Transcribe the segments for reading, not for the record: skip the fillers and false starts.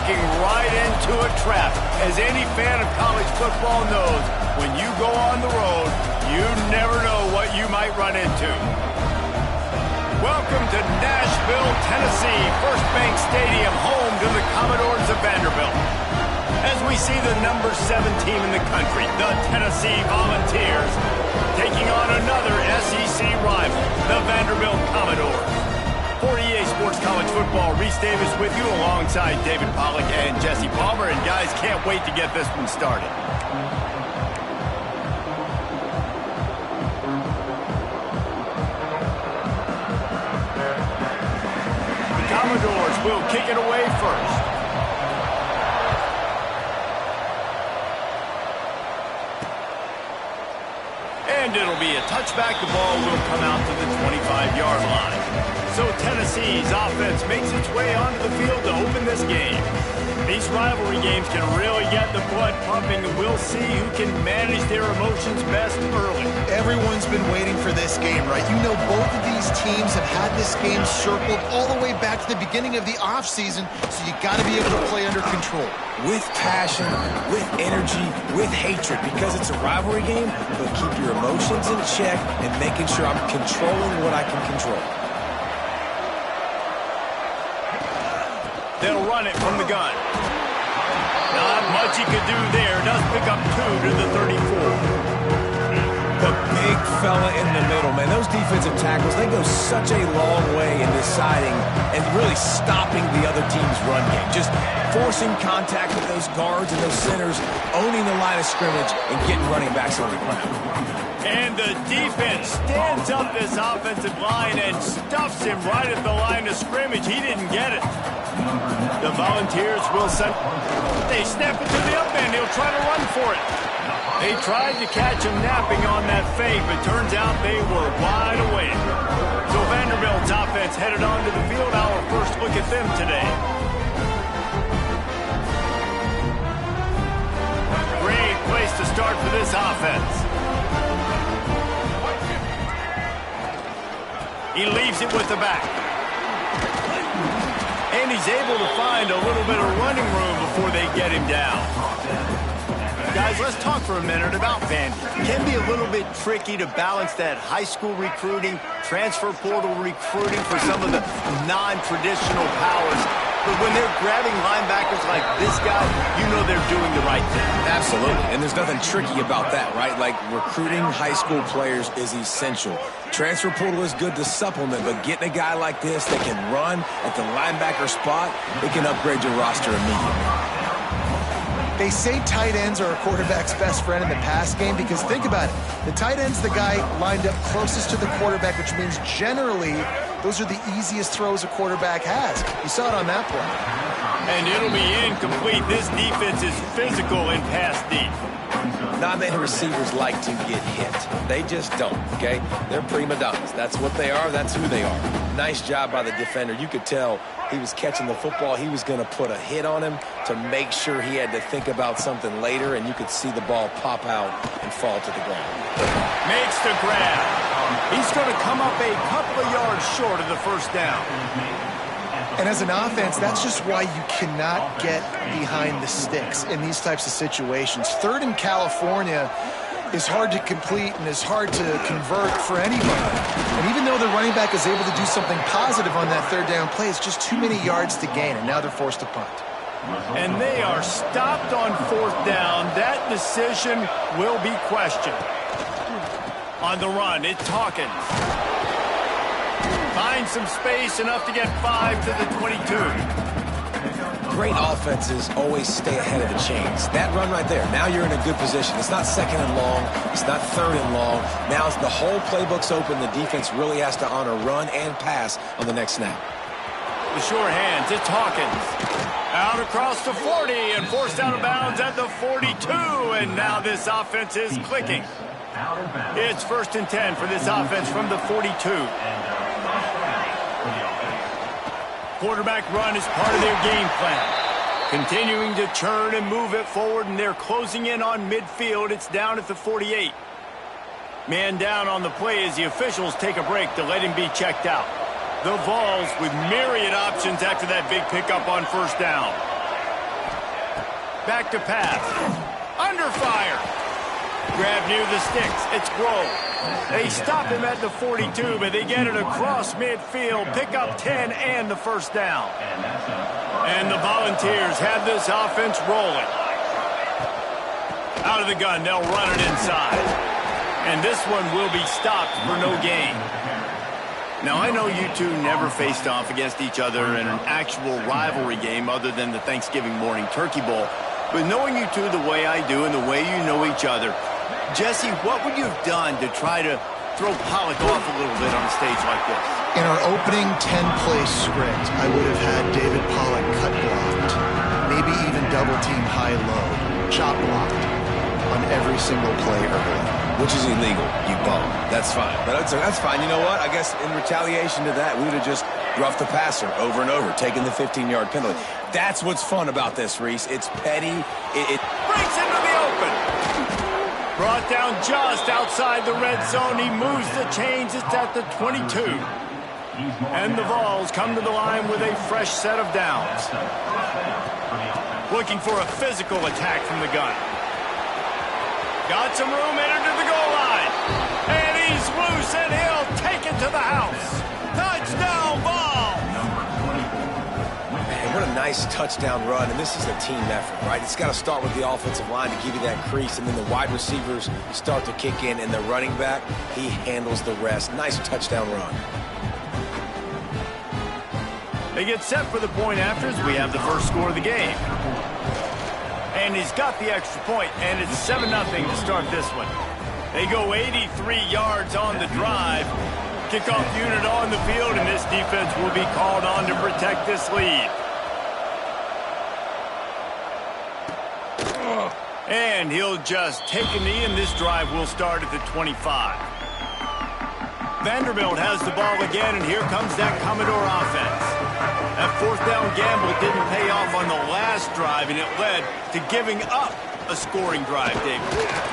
walking right into a trap. As any fan of college football knows, when you go on the road, you never know what you might run into. Welcome to Nashville, Tennessee, First Bank Stadium, home to the Commodores of Vanderbilt. As we see the number 7 team in the country, the Tennessee Volunteers, taking on another SEC rival, the Vanderbilt Commodores. For EA Sports College Football, Reese Davis with you alongside David Pollack and Jesse Palmer. And guys, can't wait to get this one started. The Commodores will kick it away first. And it'll be a touchback. The ball will come out to the 25-yard line. So Tennessee's offense makes its way onto the field to open this game. These rivalry games can really get the blood pumping, and we'll see who can manage their emotions best early. Everyone's been waiting for this game, right? You know, both of these teams have had this game circled all the way back to the beginning of the offseason, so you got to be able to play under control. With passion, with energy, with hatred, because it's a rivalry game, but keep your emotions in check and making sure I'm controlling what I can control. They'll run it from the gun. Not much he could do there. Does pick up 2 to the 34. The big fella in the middle, man. Those defensive tackles, they go such a long way in deciding and really stopping the other team's run game. Just forcing contact with those guards and those centers, owning the line of scrimmage, and getting running backs on the ground. And the defense stands up this offensive line and stuffs him right at the line of scrimmage. He didn't get it. The Volunteers will send. They snap it to the up end. He'll try to run for it. They tried to catch him napping on that fake, but turns out they were wide awake. So Vanderbilt's offense headed onto the field. Our first look at them today. Great place to start for this offense. He leaves it with the back. And he's able to find a little bit of running room before they get him down. Guys, let's talk for a minute about Vandy. It can be a little bit tricky to balance that high school recruiting, transfer portal recruiting for some of the non-traditional powers. But when they're grabbing linebackers like this guy, you know they're doing the right thing. Absolutely, and there's nothing tricky about that, right? Like, recruiting high school players is essential. Transfer portal is good to supplement, but getting a guy like this that can run at the linebacker spot, it can upgrade your roster immediately. They say tight ends are a quarterback's best friend in the pass game because think about it. The tight end's the guy lined up closest to the quarterback, which means generally those are the easiest throws a quarterback has. You saw it on that play. And it'll be incomplete. This defense is physical in pass deep. Not many receivers like to get hit. They just don't, okay? They're prima donnas. That's what they are. That's who they are. Nice job by the defender. You could tell he was catching the football. He was going to put a hit on him to make sure he had to think about something later, and you could see the ball pop out and fall to the ground. Makes the grab. He's going to come up a couple of yards short of the first down. And as an offense, that's just why you cannot get behind the sticks in these types of situations. Third in California is hard to complete and is hard to convert for anybody. And even though the running back is able to do something positive on that third down play, it's just too many yards to gain, and now they're forced to punt. And they are stopped on fourth down. That decision will be questioned. On the run, it's Hawkins. Finds some space, enough to get 5 to the 22. Great offenses always stay ahead of the chains. That run right there, now you're in a good position. It's not second and long. It's not third and long. Now the whole playbook's open. The defense really has to honor run and pass on the next snap. The sure hands, it's Hawkins. Out across the 40 and forced out of bounds at the 42. And now this offense is clicking. It's 1st and 10 for this offense from the 42. Quarterback run is part of their game plan. Continuing to churn and move it forward, and they're closing in on midfield. It's down at the 48. Man down on the play as the officials take a break to let him be checked out. The Vols with myriad options after that big pickup on first down. Back to pass. Under fire. Grab near the sticks. It's Grove. They stop him at the 42, but they get it across midfield. Pick up 10 and the first down. And the Volunteers have this offense rolling. Out of the gun, they'll run it inside. And this one will be stopped for no gain. Now, I know you two never faced off against each other in an actual rivalry game other than the Thanksgiving morning Turkey Bowl. But knowing you two the way I do and the way you know each other, Jesse, what would you have done to try to throw Pollock off a little bit on a stage like this? In our opening 10-play script, I would have had David Pollock cut blocked, maybe even double-team high-low, chop blocked on every single play early. Which is illegal, you bum. That's fine. But that's fine. You know what? I guess in retaliation to that, we would have just roughed the passer over and over, taking the 15-yard penalty. That's what's fun about this, Reese. It's petty. It breaks into the open. Brought down just outside the red zone. He moves the chains. It's at the 22. And the Vols come to the line with a fresh set of downs. Looking for a physical attack from the gun. Got some room, entered to the goal line. And he's loose, and he'll take it to the house. Touchdown, Vols! Man, what a nice touchdown run, and this is a team effort, right? It's got to start with the offensive line to give you that crease, and then the wide receivers start to kick in, and the running back, he handles the rest. Nice touchdown run. They get set for the point afters. We have the first score of the game. And he's got the extra point, and it's 7-0 to start this one. They go 83 yards on the drive. Kickoff unit on the field, and this defense will be called on to protect this lead. And he'll just take a knee, and this drive will start at the 25. Vanderbilt has the ball again, and here comes that Commodore offense. That fourth down gamble didn't pay off on the last drive, and it led to giving up a scoring drive, Dave.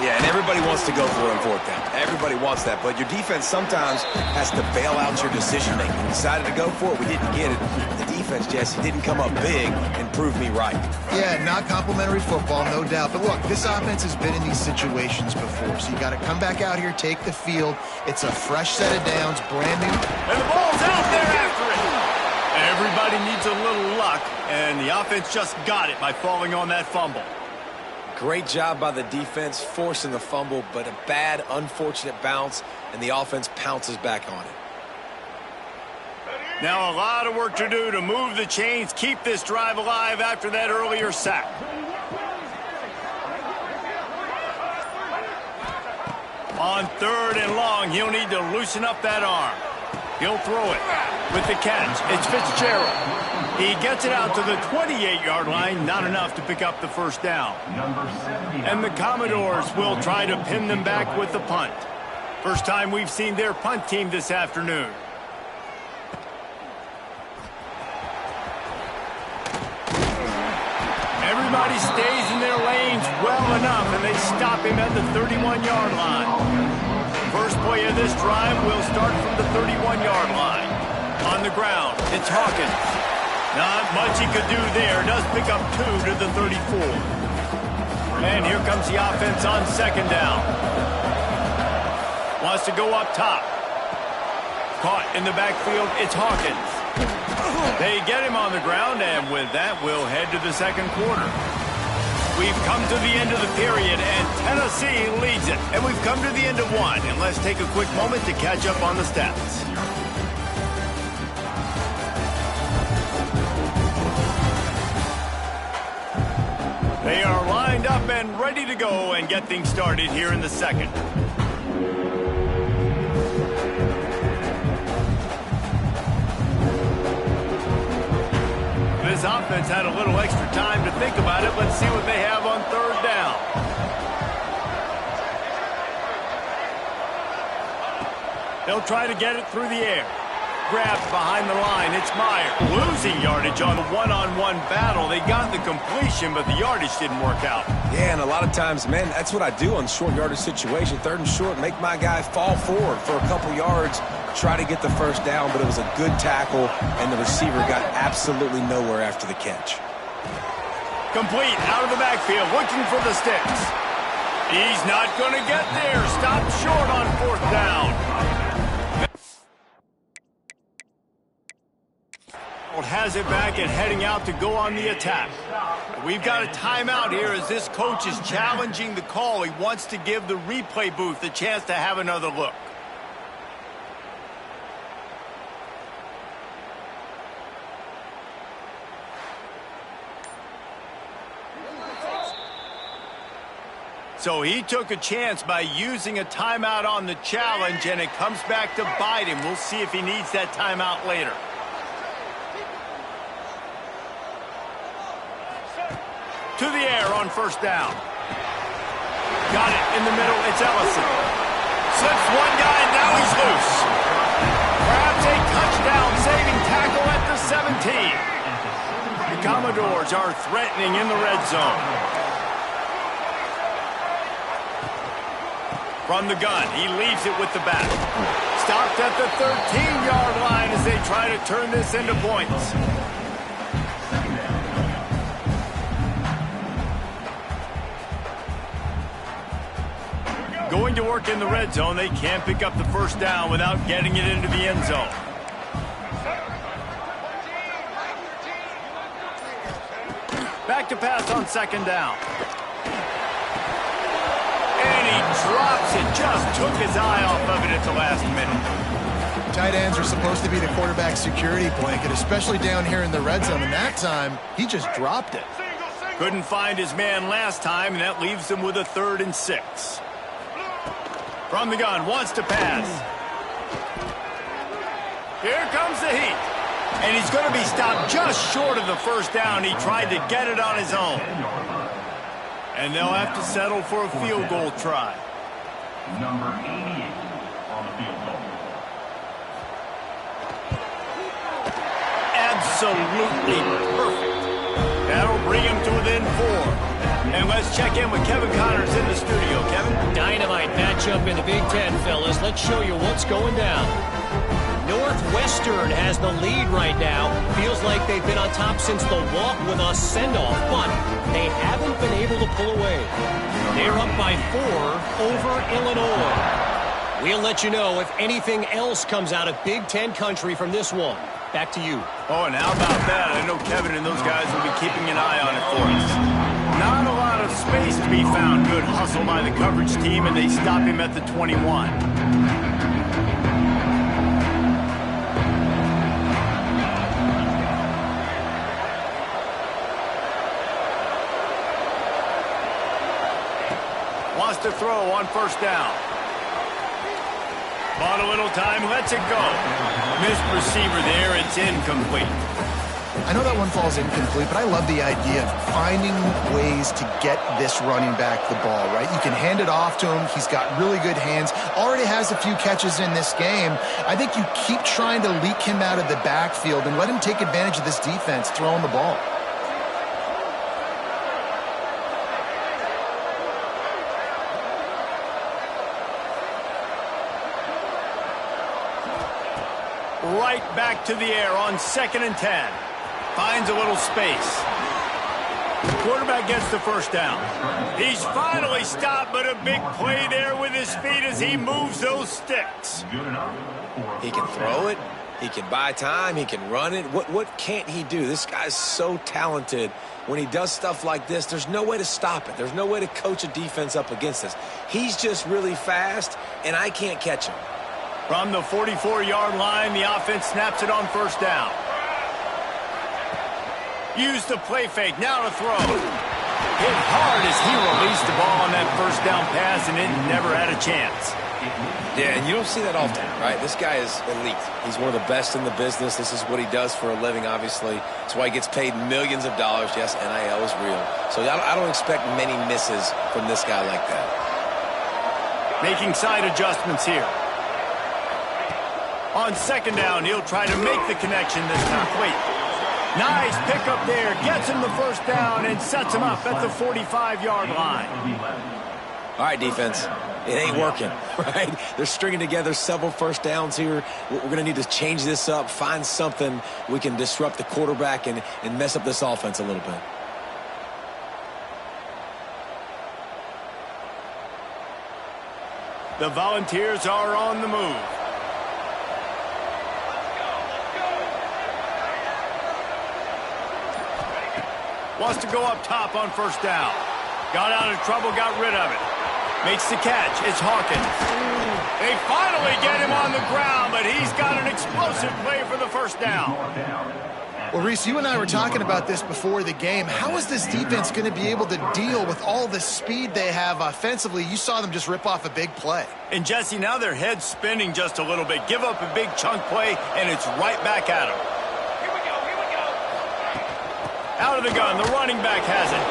Yeah, and everybody wants to go for it on fourth down. Everybody wants that, but your defense sometimes has to bail out your decision-making. We decided to go for it. We didn't get it. The defense, Jesse, didn't come up big and prove me right. Yeah, not complimentary football, no doubt. But look, this offense has been in these situations before, so you got to come back out here, take the field. It's a fresh set of downs, brand new. And the ball's out there after it. Everybody needs a little luck, and the offense just got it by falling on that fumble. Great job by the defense, forcing the fumble, but a bad, unfortunate bounce, and the offense pounces back on it. Now a lot of work to do to move the chains, keep this drive alive after that earlier sack. On 3rd and long, he'll need to loosen up that arm. He'll throw it with the catch. It's Fitzgerald. He gets it out to the 28-yard line, not enough to pick up the first down. And the Commodores will try to pin them back with the punt. First time we've seen their punt team this afternoon. Everybody stays in their lanes well enough, and they stop him at the 31-yard line. First play of this drive will start from the 31-yard line. On the ground, it's Hawkins. Not much he could do there. Does pick up 2 to the 34. And here comes the offense on 2nd down. Wants to go up top. Caught in the backfield, it's Hawkins. They get him on the ground, and with that, we'll head to the second quarter. We've come to the end of the period, and Tennessee leads it. And we've come to the end of one, and let's take a quick moment to catch up on the stats. They are lined up and ready to go and get things started here in the second. This offense had a little extra time to think about it. Let's see what they have on 3rd down. They'll try to get it through the air. Grabbed behind the line. It's Meyer. Losing yardage on the one-on-one battle. They got the completion, but the yardage didn't work out. Yeah, and a lot of times, man, that's what I do on short yardage situation. 3rd and short, make my guy fall forward for a couple yards, try to get the first down, but it was a good tackle, and the receiver got absolutely nowhere after the catch. Complete out of the backfield, looking for the sticks. He's not going to get there. Stopped short on 4th down. Has it back and heading out to go on the attack. We've got a timeout here as this coach is challenging the call. He wants to give the replay booth a chance to have another look. So he took a chance by using a timeout on the challenge, and it comes back to bite him. We'll see if he needs that timeout later. To the air on 1st down. Got it in the middle. It's Ellison. Slips one guy, and now he's loose. Grabs a touchdown-saving tackle at the 17. The Commodores are threatening in the red zone. From the gun, he leaves it with the back. Stopped at the 13-yard line as they try to turn this into points. Going to work in the red zone, they can't pick up the 1st down without getting it into the end zone. Back to pass on 2nd down. And he drops it, just took his eye off of it at the last minute. Tight ends are supposed to be the quarterback's security blanket, especially down here in the red zone, and that time, he just dropped it. Couldn't find his man last time, and that leaves him with a 3rd and 6. From the gun, wants to pass. Here comes the heat. And he's going to be stopped just short of the 1st down. He tried to get it on his own. And they'll have to settle for a field goal try. Number 88 on the field goal. Absolutely perfect. That'll bring him to within 4. And let's check in with Kevin Connors in the studio. Kevin? Dynamite matchup in the Big Ten, fellas. Let's show you what's going down. Northwestern has the lead right now. Feels like they've been on top since the walk with a send-off, but they haven't been able to pull away. They're up by 4 over Illinois. We'll let you know if anything else comes out of Big Ten country from this one. Back to you. Oh, and how about that? I know Kevin and those guys will be keeping an eye on it for us. Not a lot of space to be found. Good hustle by the coverage team, and they stop him at the 21. Wants to throw on 1st down. Bought a little time, lets it go. Missed receiver there, it's incomplete. I know that one falls incomplete, but I love the idea of finding ways to get this running back the ball, right? You can hand it off to him. He's got really good hands. Already has a few catches in this game. I think you keep trying to leak him out of the backfield and let him take advantage of this defense throwing the ball. Right back to the air on 2nd and 10. Finds a little space. The quarterback gets the 1st down. He's finally stopped, but a big play there with his feet as he moves those sticks. He can throw it. He can buy time. He can run it. What can't he do? This guy's so talented. When he does stuff like this, there's no way to stop it. There's no way to coach a defense up against this. He's just really fast, and I can't catch him. From the 44-yard line, the offense snaps it on 1st down. Use the play fake, now to throw. Hit hard as he released the ball on that 1st down pass, and it never had a chance. Yeah, and you don't see that often, right? This guy is elite. He's one of the best in the business. This is what he does for a living, obviously. That's why he gets paid millions of dollars. Yes, NIL is real. So I don't expect many misses from this guy like that. Making side adjustments here. On 2nd down, he'll try to make the connection this time. Wait. Nice pickup there. Gets him the 1st down and sets him up at the 45-yard line. All right, defense. It ain't working, right? They're stringing together several 1st downs here. We're going to need to change this up, find something we can disrupt the quarterback and mess up this offense a little bit. The Volunteers are on the move. Wants to go up top on first down. Got out of trouble, got rid of it. Makes the catch. It's Hawkins. They finally get him on the ground, but he's got an explosive play for the first down. Well, Reese, you and I were talking about this before the game. How is this defense going to be able to deal with all the speed they have offensively? You saw them just rip off a big play. And, Jesse, now their head's spinning just a little bit. Give up a big chunk play, and it's right back at them. Here we go. Out of the gun, the running back has it.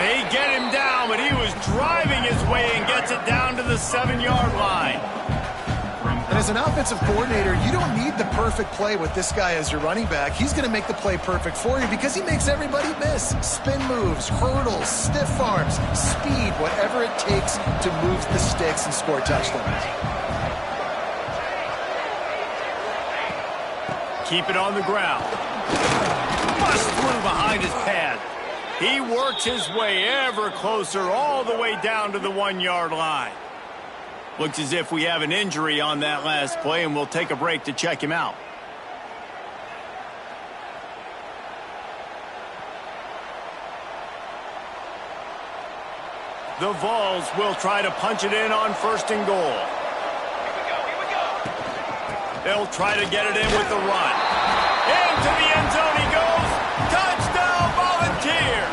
They get him down, but he was driving his way and gets it down to the 7-yard line. And as an offensive coordinator, you don't need the perfect play with this guy as your running back. He's going to make the play perfect for you because he makes everybody miss. Spin moves, hurdles, stiff arms, speed, whatever it takes to move the sticks and score touchdowns. Keep it on the ground. Bust through behind his pad. He works his way ever closer all the way down to the 1-yard line. Looks as if we have an injury on that last play, and we'll take a break to check him out. The Vols will try to punch it in on first and goal. Here we go. They'll try to get it in with the run. Into the end zone he goes. Touchdown, Volunteers!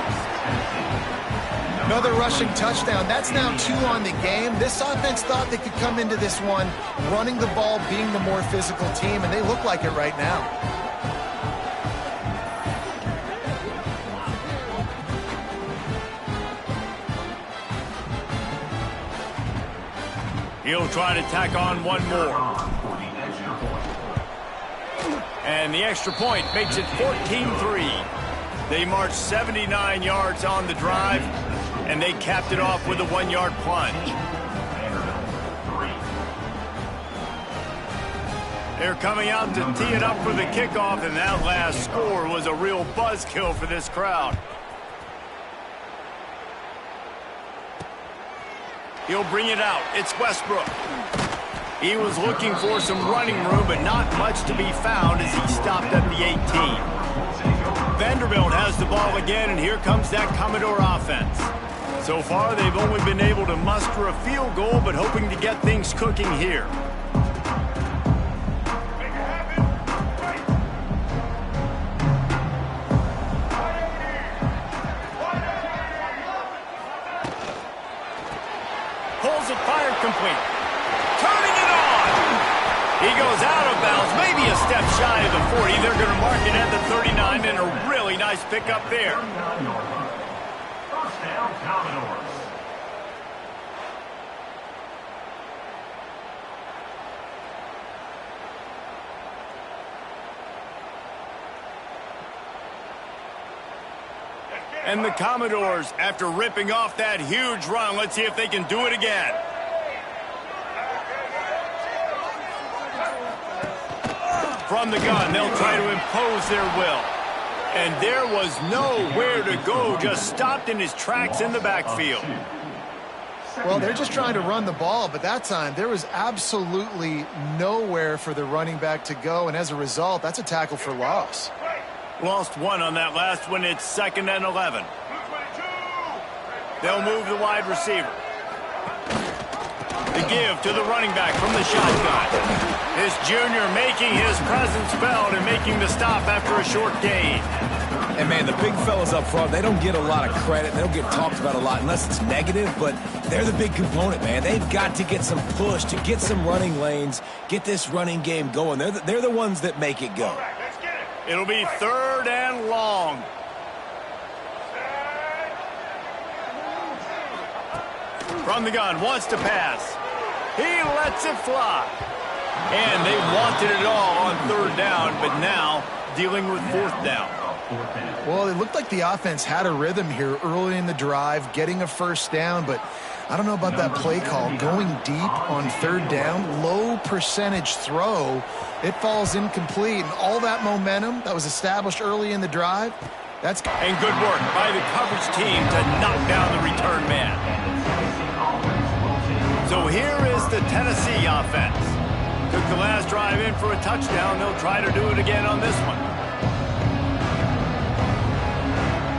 Another rushing touchdown. That's now 2 on the game. This offense thought they could come into this one running the ball, being the more physical team, and they look like it right now. He'll try to tack on one more. And the extra point makes it 14-3. They marched 79 yards on the drive, and they capped it off with a 1-yard plunge. They're coming out to tee it up for the kickoff, and that last score was a real buzzkill for this crowd. He'll bring it out. It's Westbrook. He was looking for some running room, but not much to be found as he stopped at the 18. Vanderbilt has the ball again, and here comes that Commodore offense. So far, they've only been able to muster a field goal, but hoping to get things cooking here. Pulls it, fired complete. Turning it on! He goes out of bounds, maybe a step shy of the 40. They're going to mark it at the 39, and a really nice pickup there. First down, Commodores. And the Commodores, after ripping off that huge run, let's see if they can do it again. From the gun, they'll try to impose their will. And there was nowhere to go, just stopped in his tracks in the backfield. Well, they're just trying to run the ball, but that time there was absolutely nowhere for the running back to go, and as a result, that's a tackle for loss. Lost one on that last one. It's 2nd and 11. They'll move the wide receiver. The give to the running back from the shotgun. This junior making his presence felt and making the stop after a short gain. And, man, the big fellas up front, they don't get a lot of credit. They don't get talked about a lot unless it's negative, but they're the big component, man. They've got to get some push, to get some running lanes, get this running game going. They're the ones that make it go. It'll be 3rd and long. From the gun, wants to pass. He lets it fly. And they wanted it all on 3rd down, but now dealing with 4th down. Well, it looked like the offense had a rhythm here early in the drive, getting a first down, but I don't know about that play call. Going deep on 3rd down, low percentage throw, it falls incomplete. And all that momentum that was established early in the drive, that's... And good work by the coverage team to knock down the return man. So here is the Tennessee offense. Took the last drive in for a touchdown. They'll try to do it again on this one.